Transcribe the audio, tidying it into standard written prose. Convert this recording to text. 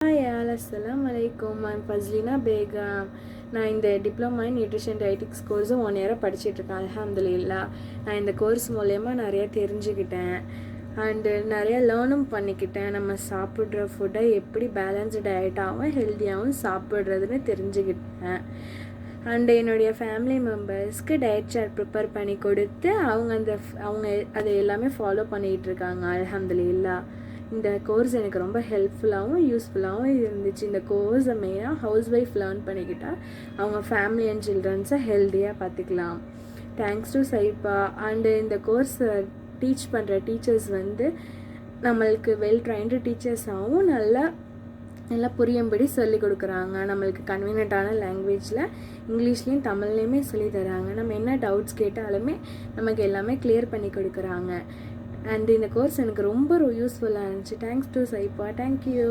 Hi all அஸ்ஸலாமு அலைக்கும். I'm ஃபஸ்லினா Begum. நான் இந்த diploma in nutrition dietetics course 1 இயராக படிச்சிட்ருக்கேன். அல்ஹம்துலில்லாஹ். நான் இந்த கோர்ஸ் மூலயமா நிறையா தெரிஞ்சுக்கிட்டேன் அண்டு நிறையா லேர்னும் பண்ணிக்கிட்டேன். நம்ம சாப்பிட்ற ஃபுட்டை எப்படி பேலன்ஸ்டு டயட்டாகவும் ஹெல்த்தியாகவும் சாப்பிட்றதுன்னு தெரிஞ்சுக்கிட்டேன். அண்டு என்னுடைய ஃபேமிலி மெம்பர்ஸ்க்கு டயட் சார்ட் ப்ரிப்பேர் பண்ணி கொடுத்து அவங்க அதை எல்லாமே ஃபாலோ பண்ணிகிட்ருக்காங்க. அல்ஹம்துலில்லாஹ். இந்த கோர்ஸ் எனக்கு ரொம்ப ஹெல்ப்ஃபுல்லாகவும் யூஸ்ஃபுல்லாகவும் இருந்துச்சு. இந்த கோர்ஸை மெயினாக ஹவுஸ் ஒய்ஃப் லேர்ன் பண்ணிக்கிட்டால் அவங்க ஃபேமிலி அண்ட் சில்ட்ரன்ஸை ஹெல்த்தியாக பார்த்துக்கலாம். Thanks to சைப்பா. அண்டு இந்த கோர்ஸை டீச் பண்ணுற டீச்சர்ஸ் நம்மளுக்கு வெல் ட்ரைன்டு டீச்சர்ஸாகவும் நல்லா புரியும்படி சொல்லிக் கொடுக்குறாங்க. நம்மளுக்கு கன்வீனியண்ட்டான லாங்குவேஜில் இங்கிலீஷ்லேயும் தமிழ்லேயுமே சொல்லி தராங்க. நம்ம என்ன டவுட்ஸ் கேட்டாலுமே நமக்கு எல்லாமே கிளியர் பண்ணி கொடுக்குறாங்க. அண்ட் இந்த கோர்ஸ் எனக்கு ரொம்ப யூஸ்ஃபுல்லாக இருந்துச்சு. Thanks to Saipa. தேங்க்யூ.